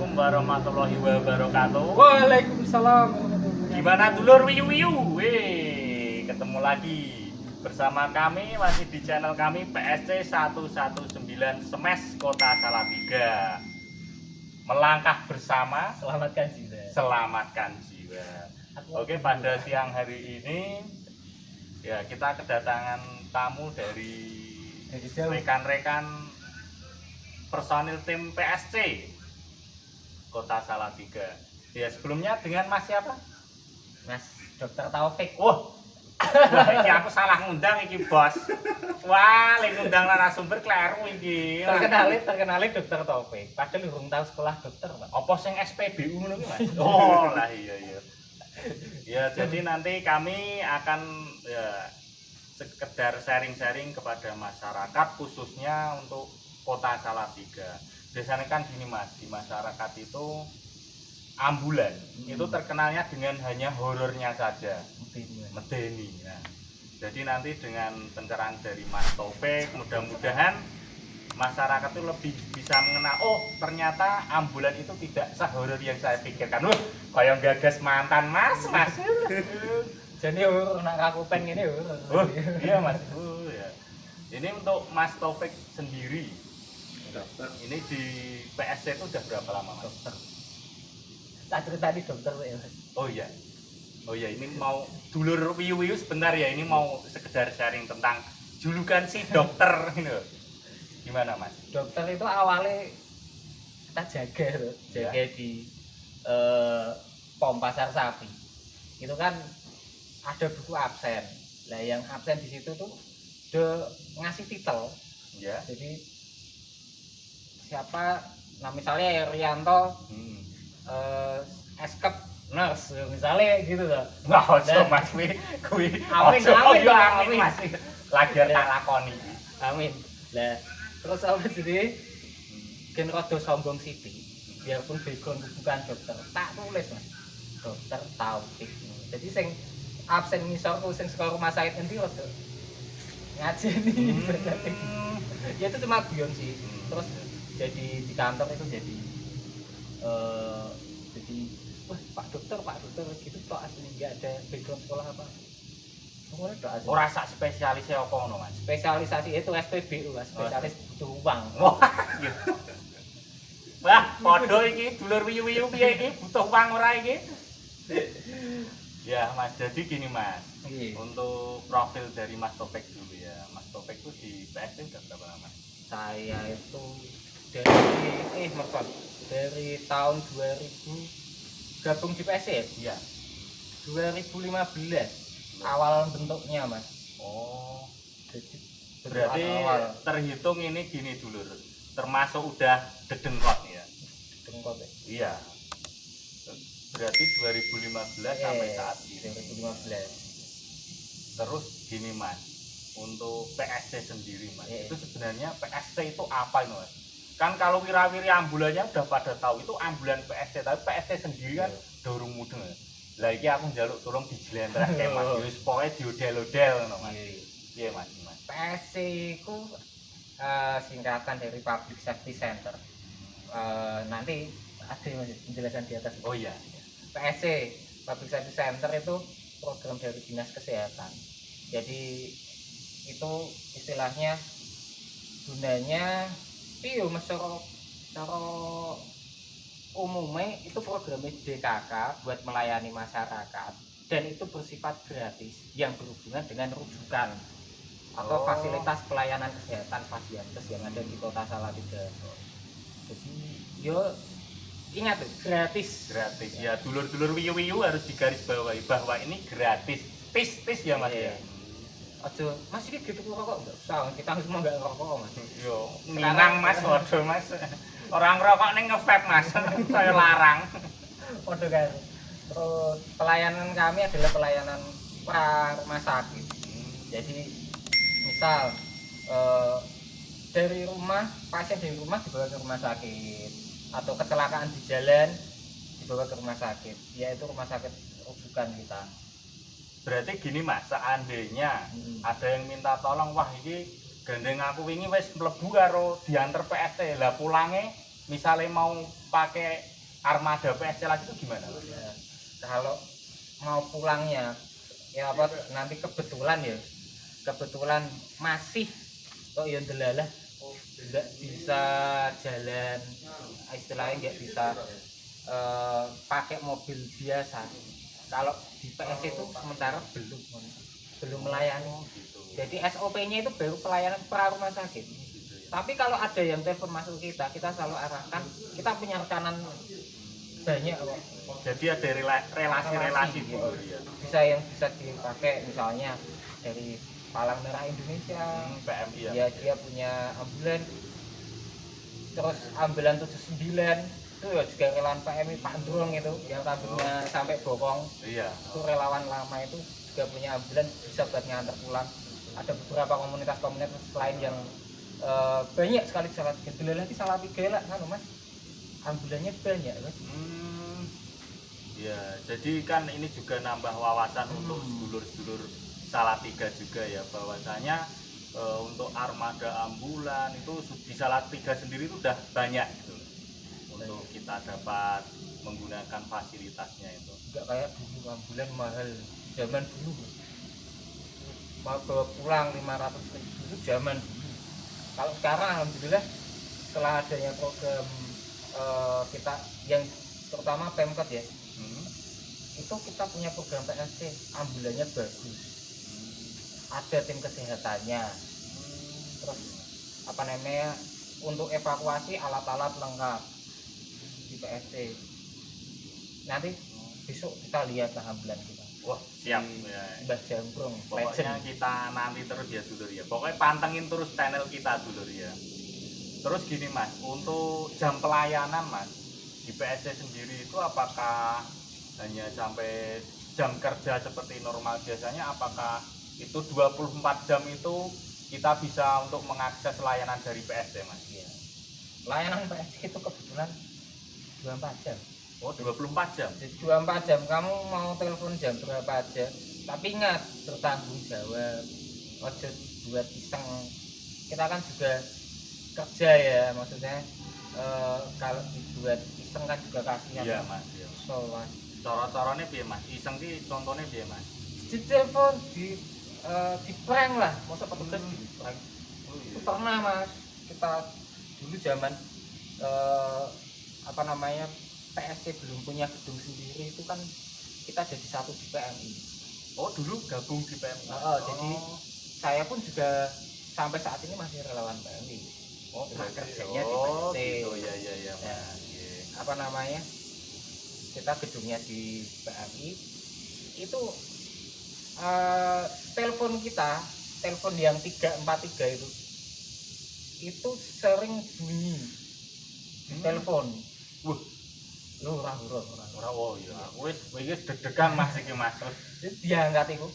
Assalamualaikum warahmatullahi wabarakatuh. Waalaikumsalam. Gimana dulur wiyu-wiyu? Ketemu lagi bersama kami masih di channel kami PSC 119 Semes Kota Salatiga. Melangkah bersama, Selamatkan jiwa. selamatkan jiwa. Oke, pada siang hari ini ya kita kedatangan tamu dari rekan-rekan personil tim PSC Kota Salatiga. Ya, sebelumnya dengan Mas siapa? Mas Dokter Taufik. Wah, ini aku salah ngundang iki, Bos. Wah, lek ngundang narasumber kleru iki. Terkenalin Dokter Taufik. Padahal urung tahu sekolah dokter, Pak. Apa sing SPBU ngono ki, Mas? Oh, lah iya. Ya, jadi nanti kami akan ya sekedar sharing-sharing kepada masyarakat khususnya untuk Kota Salatiga. Biasanya kan gini Mas, di masyarakat itu ambulan itu terkenalnya dengan hanya horornya saja, medeni. Nah, jadi nanti dengan pencerahan dari Mas Taufik, mudah-mudahan masyarakat itu lebih bisa mengenal, oh ternyata ambulan itu tidak sehoror yang saya pikirkan. Kayak gagas mantan Mas. Jadi nak aku pengen ini. Oh iya Mas. Ya. Ini untuk Mas Taufik sendiri. Dokter. Ini di PSC itu udah berapa lama Mas? Dokter. Tak cerita di dokter ya. Oh iya, ini mau dulur wiyu-wiyu sebentar ya. Ini mau sekedar sharing tentang julukan si dokter ini. Gimana Mas? Dokter itu awalnya kita jaga di POM Pasar Sapi. Itu kan ada buku absen. Lah yang absen di situ tuh udah ngasih titel. Ya. Jadi siapa, nah misalnya Rianto eskep nurse misalnya gitu loh. Nggak ojo Mas kuwi. Amin, Mas. Lagi tak lakoni. Amin. Lah terus apa jadi gen rada sombong sithik. Biarpun background bukan dokter, tak tulis Mas. Dokter Taufik. Jadi sing absen ngisor sing saka rumah sakit endi rada ngajeni. Ya itu cuma guyon sih. Terus jadi di kantor itu jadi wah Pak dokter gitu kok asli nggak ada background sekolah apa. Ora sak spesialisnya apa ngono Mas? Spesialisasi itu SPBU, spesialis butuh uang. Wah. Wah, padha iki dulur wiyu-wiyu piye iki butuh uang ora iki? Ya Mas, jadi gini Mas. Untuk profil dari Mas Taufik dulu ya. Mas Taufik itu di PSC udah berapa lama? Saya itu dari tahun 2000 gabung di PSC ya? Iya. 2015 awal bentuknya Mas. Oh, Jadi berarti terhitung ini gini dulur, termasuk udah dedengkot ya? Dengkot ya? Iya. Berarti 2015 sampai saat ini. 2015. Terus gini Mas, untuk PSC sendiri Mas, itu sebenarnya PSC itu apa ini Mas? Kan kalau wira-wiri ambulannya udah pada tahu itu ambulan PSC, tapi PSC sendiri kan durung mudeng. Lah iki aku njaluk tolong dijlentrehke Mas, wis pokoke diodel-odel ngono Mas. Iya Mas. PSC itu singkatan dari Public Safety Center. Nanti ada penjelasan di atas. Oh iya. PSC Public Safety Center itu program dari Dinas Kesehatan. Jadi itu istilahnya gunanya piye Mas cara umumnya itu programnya DKK buat melayani masyarakat dan itu bersifat gratis yang berhubungan dengan rujukan atau fasilitas pelayanan kesehatan Fasiankes yang ada di Kota Salatiga. Jadi yo ingat tuh gratis Ya, dulur-dulur wiyu-wiyu harus digarisbawahi bahwa ini gratis. Tis ya Mas ya. Ojo Mas ini gitu rokok enggak usah, kita semua enggak ngerokok Mas. Yo, minang Mas, waduh Mas. Orang ngerokok ning nge-vape Mas. Saya larang. Waduh kan. Terus pelayanan kami adalah pelayanan pra rumah sakit. Jadi misal dari rumah, pasien dari rumah dibawa ke rumah sakit atau kecelakaan di jalan dibawa ke rumah sakit, yaitu rumah sakit rujukan kita. Berarti gini Mas, seandainya ada yang minta tolong, wah ini gandeng aku ini wis mlebu karo diantar PSC, lah pulangnya misalnya mau pakai armada PSC lagi itu gimana? Ya, kalau mau pulangnya ya apa nanti kebetulan masih kok ya ndelalah nggak bisa jalan, istilahnya nggak bisa pakai mobil biasa. Kalau di PS itu sementara belum melayani. Gitu. Jadi SOP-nya itu baru pelayanan pra rumah sakit. Gitu ya. Tapi kalau ada yang telepon masuk kita selalu arahkan, kita punya rekanan banyak kok. Jadi ada relasi-relasi Gitu. dulu ya. Bisa yang bisa dipakai misalnya dari Palang Merah Indonesia, PMI ya. ya dia punya ambulan, terus ambulan 79 itu ya juga relawan PMI Pak Ndrong itu yang rambutnya sampai bokong, Iya. itu relawan lama itu juga punya ambulan bisa buat ngantar pulang. Ada beberapa komunitas-komunitas lain yang banyak sekali salah tiga lagi salah tiga lah kan mas, ambulannya banyak mas. Ya, jadi kan ini juga nambah wawasan untuk sedulur-sedulur Salatiga juga ya, bahwasanya untuk armada ambulan itu di Salatiga sendiri itu udah banyak gitu untuk kita dapat menggunakan fasilitasnya itu. Enggak kayak dulu ambulan mahal zaman dulu, mau bawa pulang 500.000 itu zaman dulu. Kalau sekarang alhamdulillah setelah adanya program kita yang terutama Pemkot ya, itu kita punya program PSC, ambulannya bagus, ada tim kesehatannya, terus apa namanya untuk evakuasi alat-alat lengkap di PSC. Nanti besok kita lihat lah ambulan kita. Wah, siap Di ya. Mbah Jambrong, Pokoknya legend. kita nanti terus ya dulur ya. Pokoknya pantengin terus channel kita dulur ya. Terus gini Mas, untuk jam pelayanan Mas di PSC sendiri itu apakah hanya sampai jam kerja seperti normal biasanya, apakah itu 24 jam itu kita bisa untuk mengakses layanan dari PSC Mas? Iya. Layanan PSC itu kebetulan 24 jam. Oh, 24 jam. Jadi 24 jam kamu mau telepon jam berapa aja. Tapi ingat bertanggung jawab. Ojo buat iseng. Kita kan juga kerja ya, maksudnya kalau dibuat iseng kan juga kasihan. Iya Mas. Iya. So, Mas. Cara-caranya piye Mas? Iseng ki contohnya piye Mas? Di telepon di prank lah, masa petugas di prank. Oh, Itu iya. pernah Mas, kita dulu zaman apa namanya PSC belum punya gedung sendiri, itu kan kita jadi satu di PMI. Oh, dulu gabung di PMI. Jadi saya pun juga sampai saat ini masih relawan PMI. Oh, Cuma berarti- kerjanya di oh, PSC. gitu ya ya ya. Ya. Mas. Iya. Apa namanya? Kita gedungnya di PMI. Itu telepon kita, telepon yang 343 itu sering bunyi di telepon. Wah, Lu orang. ora oh ya. Wis deg-degan Mas iki Mas. Jadi diangkat itu,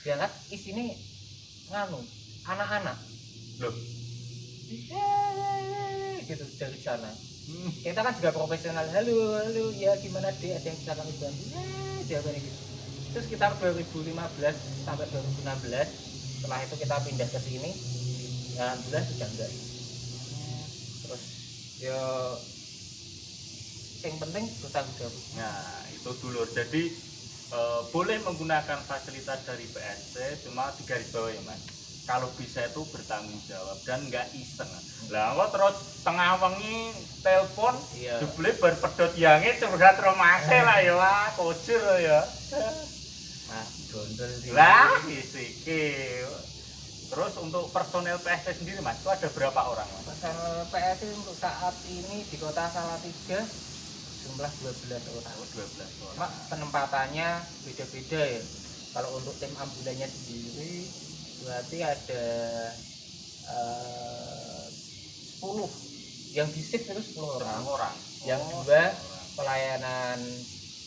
diangkat isine nganu, anak-anak. Loh. Gitu dari sana. Kita kan juga profesional. Halo, ya gimana deh, ada yang bisa kami bantu? Jawabannya gitu. Terus sekitar 2015 sampai 2016, setelah itu kita pindah ke sini, ya alhamdulillah sudah enggak. Terus ya yang penting bertanggung jawab. Nah, itu dulur. Jadi boleh menggunakan fasilitas dari PSC, cuma digarisbawahi Mas. Kalau bisa itu bertanggung jawab dan nggak iseng. Lah kok terus tengah wengi telepon, Iya. jebule bar pedhot yange curhat romase lah ya, wah, kocir ya. Nah, gondol sih. Lah, iki. Terus untuk personel PSC sendiri Mas, itu ada berapa orang Mas? Personel PSI untuk saat ini di Kota Salatiga jumlah 12 orang. Oh, 12 orang. Cuma penempatannya beda-beda ya. Kalau untuk tim ambulannya sendiri berarti ada 10 yang di shift itu 10 orang. Orang. Yang Oh, dua orang. pelayanan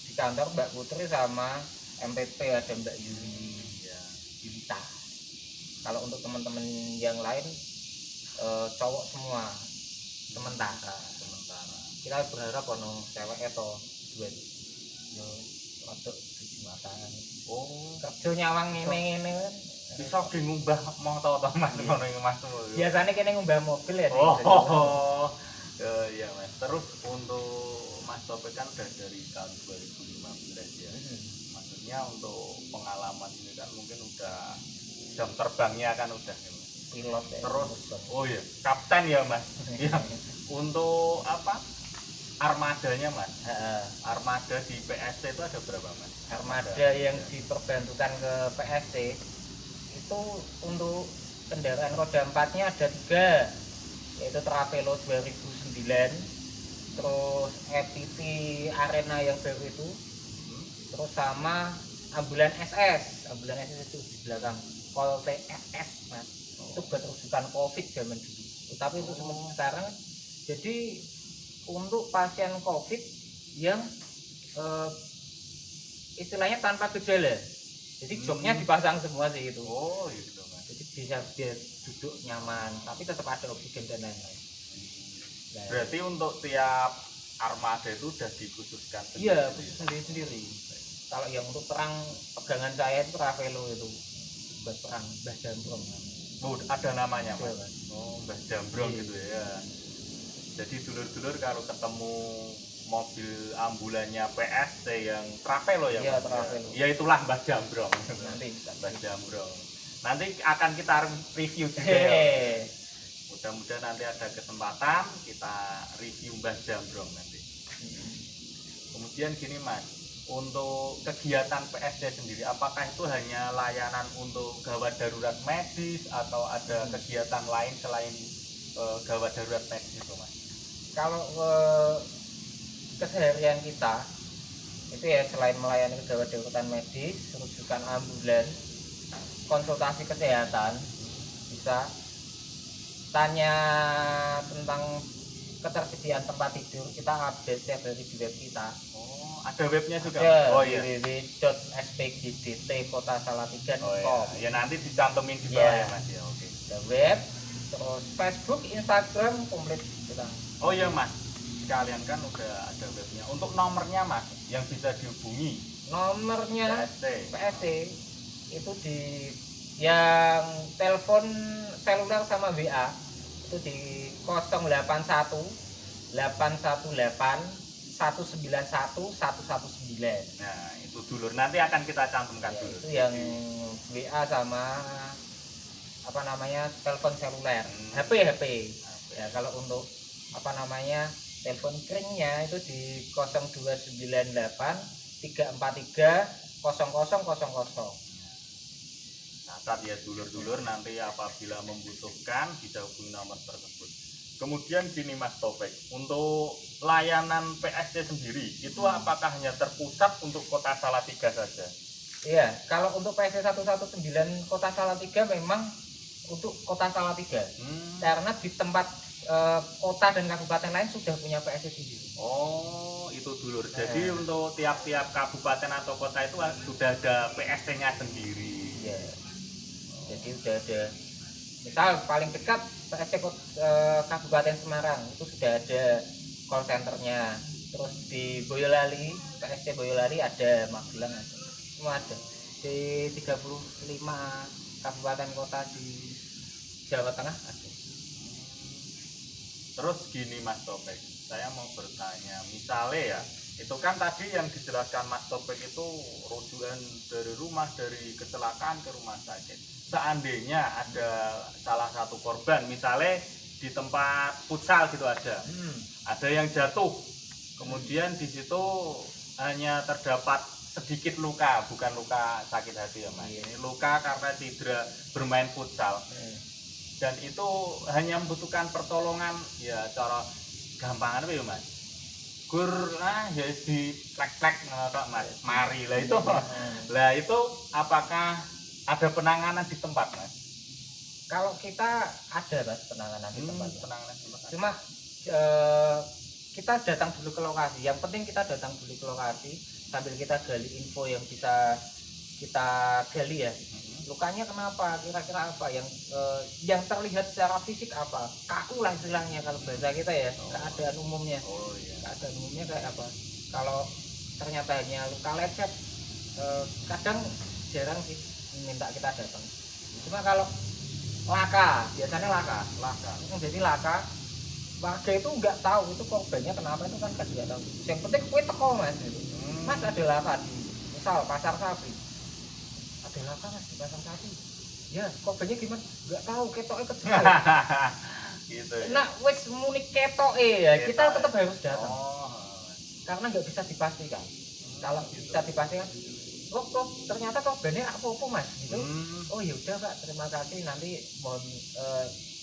di kantor Mbak Putri sama MPP ada Mbak Ya. Yulita. Kalau untuk teman-teman yang lain cowok semua sementara. Kita berharap ono cewek atau duet yo rodok di mata. Oh, Kerja nyawang ngene-ngene kan. bisa ngumbah motor to Mas ngono iki Mas. Biasanya kene ngumbah mobil ya. Oh, iya Mas. Terus untuk Mas Topik kan udah dari tahun 2015 ya. Maksudnya untuk pengalaman ini kan mungkin udah jam terbangnya kan udah ya, Mas. Pilot ya. Terus oh ya, kapten ya Mas. Ya. Untuk apa? Armadanya Mas. Armada di PSC itu ada berapa Mas? Armada yang diperbantukan ke PSC itu untuk kendaraan roda 4-nya ada 3, yaitu Travelo 2009, terus EPV Arena yang baru itu, terus sama ambulan SS itu di belakang Colte SS Mas. Itu buat rujukan COVID zaman dulu. Tapi itu sekarang jadi untuk pasien COVID yang istilahnya tanpa gejala. Jadi joknya dipasang semua sih itu. Oh gitu Mas. Jadi bisa dia duduk nyaman, tapi tetap ada oksigen dan lain-lain. Nah, berarti untuk tiap armada itu sudah dikhususkan sendiri? Iya, khusus sendiri-sendiri. Kalau yang untuk perang pegangan saya itu Travelo itu buat perang Mbah Jambrong. Oh, ada namanya Mas? Iya, Oh, Mbah Jambrong gitu ya. Jadi dulur-dulur kalau ketemu mobil ambulannya PSC yang Travelo ya Iya, Mas? Travelo. Ya itulah Mbah Jambrong. Nanti Mbah Jambrong. Nanti akan kita review juga ya. Mudah-mudahan nanti ada kesempatan kita review Mbah Jambrong nanti. Kemudian gini Mas, untuk kegiatan PSC sendiri, apakah itu hanya layanan untuk gawat darurat medis atau ada kegiatan lain selain gawat darurat medis itu Mas? Kalau keseharian kita itu ya selain melayani gawat darurat medis, rujukan ambulan, konsultasi kesehatan, bisa tanya tentang ketersediaan tempat tidur, kita update setiap hari di web kita. Oh, ada webnya juga? Ada, oh iya. www.spgdt.kota-salatiga.com. Oh iya. Ya nanti dicantumin di bawah ya Mas ya. Oke. Ada web, terus Facebook, Instagram komplit kita. Oh iya Mas, sekalian kan udah ada webnya. Untuk nomornya Mas, yang bisa dihubungi Nomornya PSC PSC itu di yang telepon seluler sama WA itu di 081 818 191 119. Nah itu dulur, nanti akan kita cantumkan Ya, dulu itu yang WA sama apa namanya telepon seluler, HP. Ya kalau untuk apa namanya telepon keringnya itu di 0298 343 0000. catat ya dulur-dulur, nanti apabila membutuhkan bisa hubungi nomor tersebut. Kemudian gini Mas Topik, untuk layanan PSC sendiri itu apakah hanya terpusat untuk Kota Salatiga saja? Iya, kalau untuk PSC 119 Kota Salatiga memang untuk Kota Salatiga. Karena di tempat kota dan kabupaten lain sudah punya PSC sendiri. Oh, itu dulur. Jadi untuk tiap-tiap kabupaten atau kota itu sudah ada PSC-nya sendiri. Iya. Jadi sudah ada, misal paling dekat PSC Kabupaten Semarang itu sudah ada call centernya. Terus di Boyolali, PSC Boyolali ada, Magelang ada, semua ada. Di 35 kabupaten kota di Jawa Tengah ada. Terus gini Mas Topik, saya mau bertanya, misalnya ya, itu kan tadi yang dijelaskan Mas Topik itu rujukan dari rumah, dari kecelakaan ke rumah sakit. Seandainya ada salah satu korban, misalnya di tempat futsal gitu aja, ada yang jatuh, kemudian di situ hanya terdapat sedikit luka, bukan luka sakit hati ya Mas. Ini luka karena cedera bermain futsal. Dan itu hanya membutuhkan pertolongan ya cara gampangan ya Mas. Gur ya di plek-plek ngono Mas. Mari lah itu. Lah itu apakah ada penanganan di tempat Mas? Kalau kita ada Mas penanganan di tempat. Penanganan di tempat. Cuma kita datang dulu ke lokasi. Yang penting kita datang dulu ke lokasi sambil kita gali info yang bisa kita gali ya. Lukanya kenapa, kira-kira apa yang terlihat secara fisik apa, kaku lah istilahnya kalau bahasa kita ya. Keadaan umumnya keadaan umumnya kayak apa. Kalau ternyata hanya luka lecet, kadang jarang sih minta kita datang. Cuma kalau laka, biasanya laka. Jadi laka warga itu nggak tahu itu korbannya kenapa itu kan nggak tahu. Yang penting kue teko mas gitu. Mas ada laka di misal pasar sapi, ada laka mas di pasar sapi, ya korbannya gimana nggak tahu, ketoknya kecil. Gitu ya. Nah wes muni ketoke ya Ketok kita ya. tetap harus datang Oh. karena nggak bisa dipastikan. Kalau Gitu. bisa dipastikan, oh kok ternyata korbannya apa mas gitu. Hmm. Oh ya udah pak, terima kasih, nanti mohon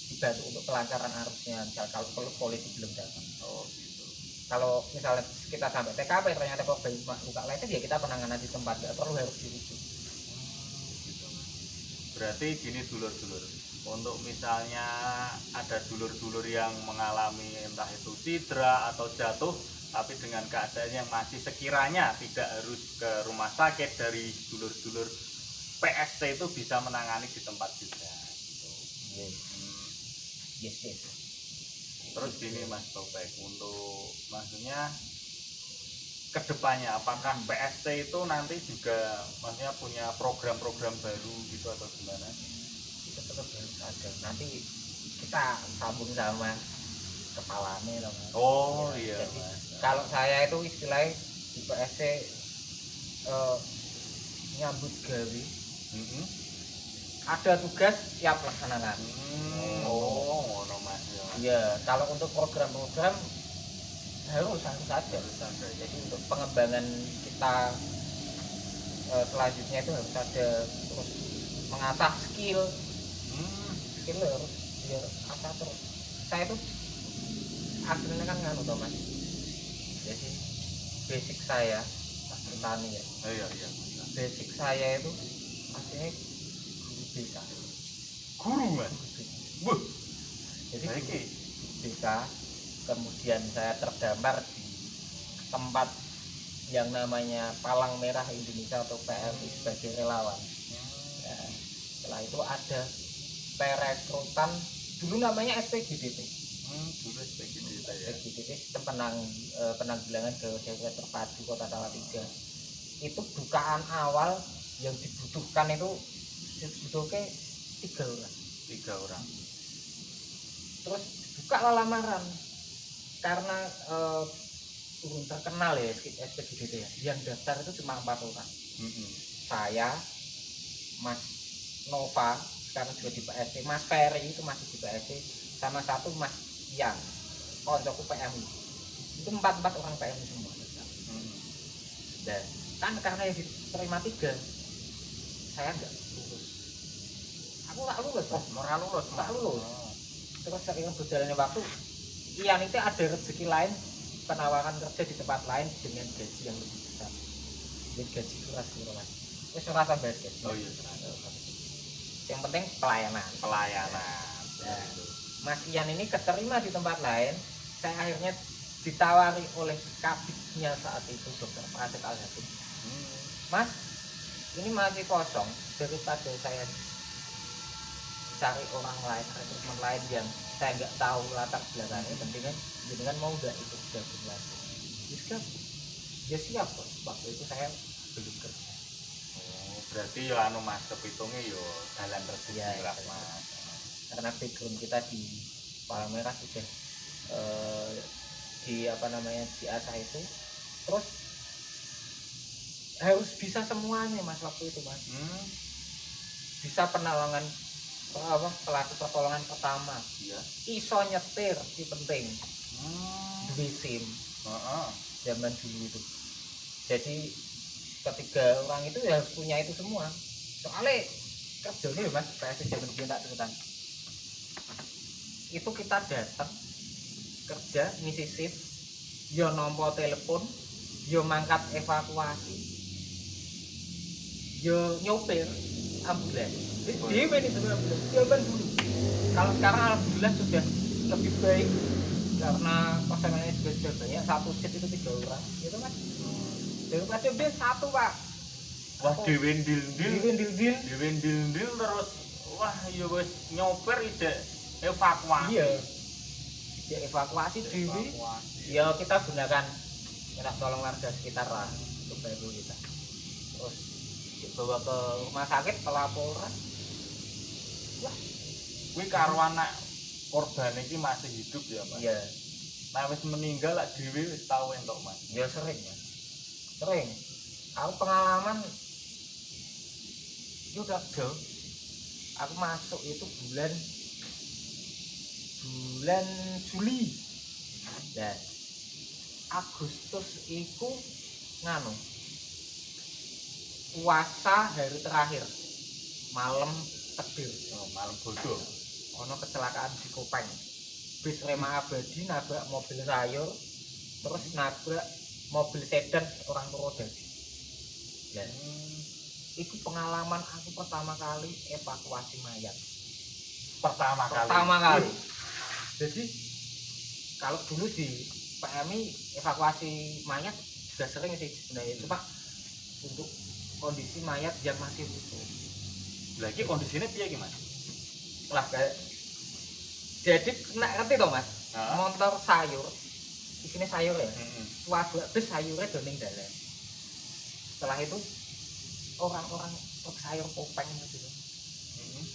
dibantu untuk kelancaran arusnya. Misal kalau polisi belum datang. Oh gitu. Kalau misalnya kita sampai TKP ternyata korban cuma luka lecet, ya kita penanganan di tempat, nggak perlu harus dirujuk. Gitu. Berarti gini dulur-dulur, untuk misalnya ada dulur-dulur yang mengalami entah itu cedera atau jatuh, tapi dengan keadaan yang masih sekiranya tidak harus ke rumah sakit, dari dulur-dulur PST itu bisa menangani di tempat juga. Yes, Hmm. yes, yes. Terus gini Mas Topek, untuk maksudnya kedepannya apakah PST itu nanti juga maksudnya punya program-program baru gitu atau gimana? Itu tetap harus ada. Nanti kita sambung sama kepalanya loh mas. Oh Ya, iya jadi Mas. kalau saya itu istilahnya di PSC nyambut gawe, Mm-mm. ada tugas siap laksanakan. Oh, ngono Mas ya. Iya, kalau untuk program-program harus ada. Harus ada ya. Jadi untuk pengembangan kita selanjutnya itu harus ada, terus mengasah skill harus biar asah terus. Saya itu aslinya kan nganu toh mas, jadi basic saya petani ya. Oh, iya iya. Basic saya itu aslinya guru BK. Guru Mas. Buh, Jadi baik. guru BK, kemudian saya terdampar di tempat yang namanya Palang Merah Indonesia atau PMI sebagai relawan. Ya, setelah itu ada perekrutan, dulu namanya SPGDT. Dulu seperti itu ya. SPGDT sistem penanggulangan gawat darurat terpadu Kota Salatiga. Itu bukaan awal yang dibutuhkan itu dibutuhkan 3 orang. 3 orang. Terus buka lamaran karena belum terkenal ya SPGDT ya. Yang daftar itu cuma 4 orang. Saya, Mas Nova sekarang juga di PSC, Mas Ferry itu masih di PSC, sama satu Mas Ian, koncoku PMI. Itu 4 orang PMI semua. Dan kan karena yang diterima 3, saya enggak lulus. Aku tak lulus. Oh, ora lulus, Tak lulus. Terus seiring berjalannya waktu, Ian itu ada rezeki lain, penawaran kerja di tempat lain dengan gaji yang lebih besar. Jadi gaji keras gitu mas. Terus ngerasa bayar gaji. Oh iya. Yang penting pelayanan. Nah, Mas Ian ini keterima di tempat lain. Saya akhirnya ditawari oleh kabitnya saat itu, Dr. Asep Al-Hakim. Mas, ini masih kosong, daripada saya cari orang lain, rekrutmen lain yang saya nggak tahu latar belakangnya, mendingan jenengan mau nggak ikut gabung lagi? Siap. Ya siap kok. Waktu itu saya belum kerja. Berarti yo anu Mas, kepitungnya yo jalan rezeki Ya, lah Mas. karena background kita di Palang Merah sudah di apa namanya diasah itu, terus harus bisa semuanya mas waktu itu mas. Bisa penolongan pelaku pertolongan pertama, Iya. iso nyetir si penting, duwe SIM zaman dulu itu. Jadi ketiga orang itu ya harus punya itu semua. Soalnya kerjanya mas, PSC zaman dulu tak ceritain. Itu kita datang kerja ngisi shift, yo nompo telepon, yo mangkat evakuasi, yo nyopir ambulans. Dewe nih sebenarnya ambulans zaman dulu. Kalau sekarang alhamdulillah sudah lebih baik karena pasangannya juga sudah banyak. Satu shift itu 3 orang, gitu mas. Daripada dia 1 pak. Wah, diwendil-dil terus wah ya wis nyopir ijek evakuasi. Iya. Ya evakuasi dewe. Ya kita gunakan minta tolong warga sekitar lah untuk bantu kita. Terus dibawa ke rumah sakit pelaporan. Kuwi karo anak korban iki masih hidup ya Mas. Iya. Nah wis meninggal lak dhewe wis tau entuk Mas. Ya sering ya. Sering. Aku pengalaman itu udah jauh. Aku masuk itu bulan Juli. Dan Agustus itu nganu puasa hari terakhir malam takbir. Oh, malam bodoh. Ono kecelakaan di Kopeng. Bis Rema Abadi nabrak mobil sayur, terus nabrak mobil sedan orang roda. Ya, itu pengalaman aku pertama kali evakuasi mayat. Pertama Kali. Jadi kalau dulu di PMI evakuasi mayat sudah sering sih sebenarnya, cuma untuk kondisi mayat yang masih utuh. Lagi kondisinya piye gimana? Lah kayak jadi ngerti toh Mas? Motor sayur, isinya sayur ya. Waduh, bis sayurnya doning dalan. Setelah itu orang-orang truk sayur Kopeng gitu.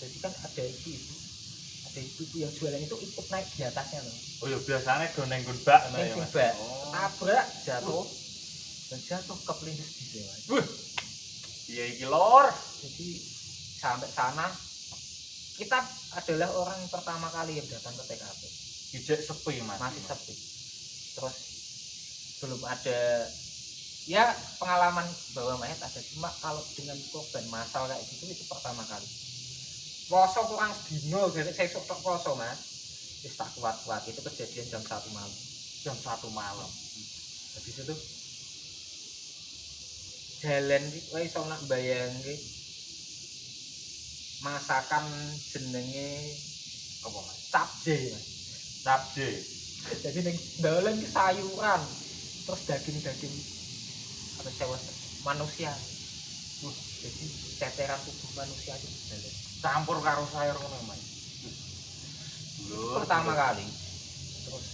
Jadi kan ada ibu yang jualan itu ikut naik di atasnya loh. Oh ya biasanya doneng gunbak Nah ya Mas. Tabrak jatuh dan jatuh ke pelindus bis ya Mas. Iya iki lor. Jadi sampai sana kita adalah orang pertama kali yang datang ke TKP. Ijek sepi Mas. Masih sepi. Terus belum ada ya pengalaman bawa mayat ada, cuma kalau dengan korban massal kayak gitu itu pertama kali. Poso kurang sedino, jadi saya sok poso Mas. Wis tak kuat-kuat itu kejadian jam 1 malam. Jam 1 malam. Habis itu jalan iki kowe iso nak bayangke masakan jenenge Apa Mas? capje Mas. Capje. Jadi ning dalan iki sayuran terus daging-daging apa sewa manusia. Jadi ceteran tubuh manusia itu dalan. Campur karo sayur ngono Mas. Pertama kali. Terus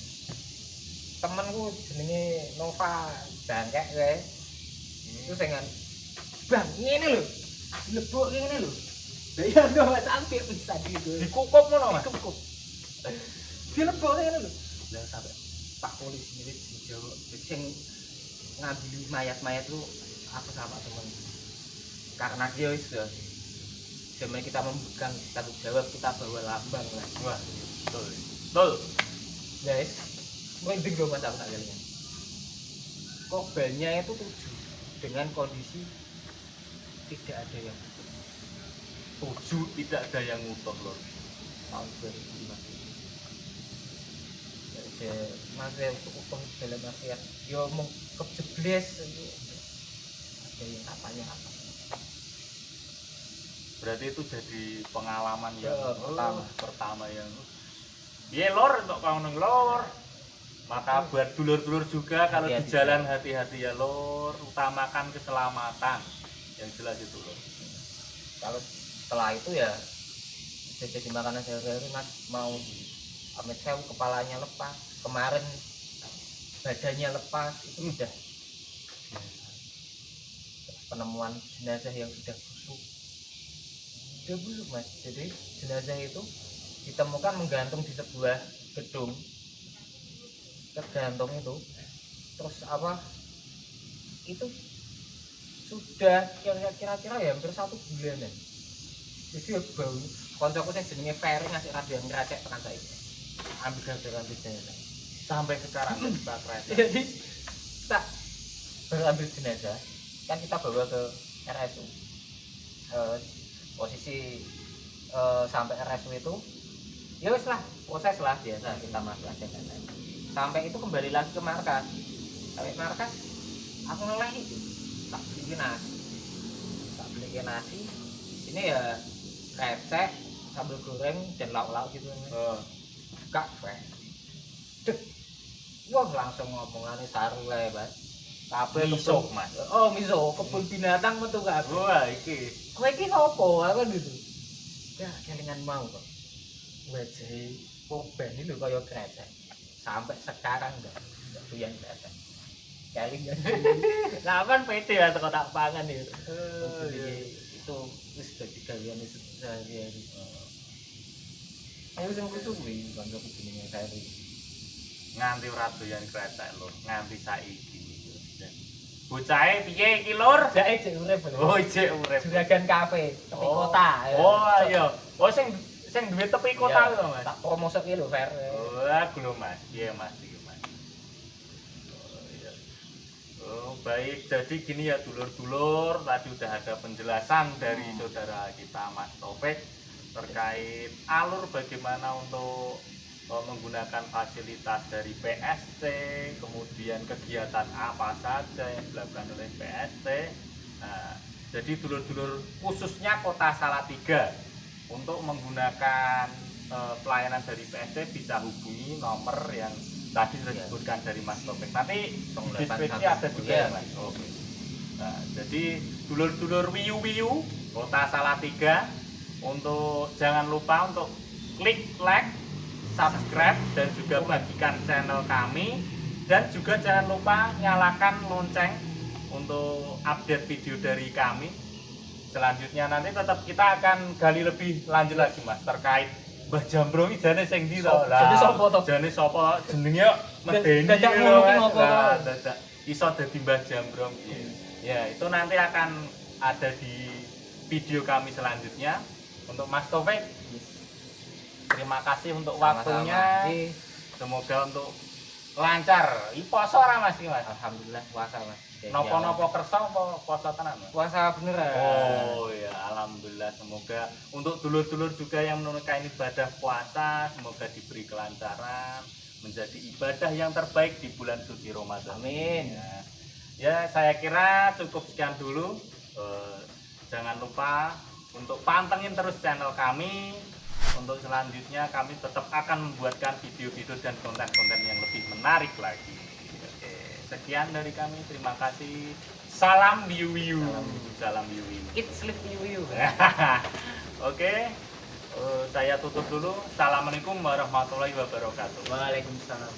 temenku jenenge Nova bangkek kae. Itu dengan bang ngene lho. Lebok ngene lho. Lah iya ndo sampe bisa gitu. Dikukup ngono Mas. Dikukup. Dilebok ngene lho. Lah sampe Pak polisi ini dijawab sing ngambil mayat-mayat lu aku sama temen. Karena dia sudah zaman kita memegang tanggung jawab, kita bawa lambang lah. Wah, betul. Guys, merinding dong Mas aku tak kalian. Korbannya itu 7 dengan kondisi tidak ada yang utuh. 7 tidak ada yang utuh lor. Tahun 2005. Jadi masih utuh dalam artian yo mau kejebles ada yang apanya apa. Berarti itu jadi pengalaman yang pertama yang iya lor untuk kau neng lor. Maka buat dulur-dulur juga kalau di jalan hati-hati ya lor, utamakan keselamatan yang jelas itu lor. Kalau setelah itu ya jadi makanan sehari-hari Mas, mau amit sewu kepalanya lepas, kemarin badannya lepas, itu udah penemuan jenazah yang sudah busuk Mas. Jadi jenazah itu ditemukan menggantung di sebuah gedung, tergantung itu terus apa itu sudah kira-kira ya hampir 1 bulanan. Jadi bau koncoku yang jenenge Ferry ngasih radio ngeracek tekan saya ambil gambar jenazah Sampai sekarang kita keren. jadi tak berambil jenazah kan kita bawa ke RSU. Posisi sampai RSU itu ya wis lah proses lah biasa kita masuk aja sampai itu kembali lagi ke markas. Sampai markas aku ngeleh itu tak beli nasi ini ya krecek sambal goreng dan lauk-lauk gitu kak wah langsung ngomongannya saru lah ya Mas. Kabeh miso Mas. Oh miso kebun binatang metu kabeh. Wah iki Kowe iki nopo? Aku gitu. Ya kelingan mau kok. Wajahe korban iki lho kaya krecek. Sampai sekarang enggak doyan krecek. Kelingan. Lah kan pede ya teko tak pangan itu. Itu wis dadi gaweane sehari-hari. Ayo sing kuwi kanca jenenge Ferry. Nganti ora doyan kretek lho, nganti saiki. Bocahe piye iki, Lur? Jake jek urip. Oh, ijek urip. Juragan Cafe, tepi kota. Oh, iya. Oh, sing duwe tepi kota lho, Mas. Tak promosike lho, Fer. Oh, lho, Mas. Iya, Mas, iki, Mas. Oh, iya. Oh, baik. Jadi gini ya, dulur-dulur, tadi udah ada penjelasan dari saudara kita Mas Taufik terkait alur bagaimana untuk menggunakan fasilitas dari PSC, kemudian kegiatan apa saja yang dilakukan oleh PSC. Nah, jadi dulur-dulur khususnya Kota Salatiga untuk menggunakan pelayanan dari PSC bisa hubungi nomor yang tadi sudah disebutkan dari Mas Taufik. Nanti di deskripsi ada juga ya, Mas. Oke. Nah, jadi dulur-dulur wiyu-wiyu Kota Salatiga, untuk jangan lupa untuk klik like, subscribe, dan juga bagikan channel kami, dan juga jangan lupa nyalakan lonceng untuk update video dari kami selanjutnya. Nanti tetap kita akan gali lebih lanjut lagi, Mas, terkait Mbah Jambrong iki jane sing ndi to? Jane sapa to? Jane sapa jenenge medeni dadak ngono ki ngopo to? Dadak iso dadi Mbah Jambrong. Ya, itu nanti akan ada di video kami selanjutnya. Untuk Mas Taufik, terima kasih untuk waktunya. Semoga untuk lancar. Iki poso ora Mas iki, Mas? Alhamdulillah puasa, Mas. Napa-napa kersa apa poso tenan, Mas? Puasa beneran. Oh ya, alhamdulillah. Semoga untuk dulur-dulur juga yang menunaikan ibadah puasa, semoga diberi kelancaran, menjadi ibadah yang terbaik di bulan suci Ramadan. Amin. Ya, saya kira cukup sekian dulu. Jangan lupa untuk pantengin terus channel kami. Untuk selanjutnya kami tetap akan membuatkan video-video dan konten-konten yang lebih menarik lagi. Oke, sekian dari kami. Terima kasih. Salam wiu-wiu. Salam wiu-wiu. Eat sleep wiu. Oke. Saya tutup dulu. Assalamualaikum warahmatullahi wabarakatuh. Waalaikumsalam.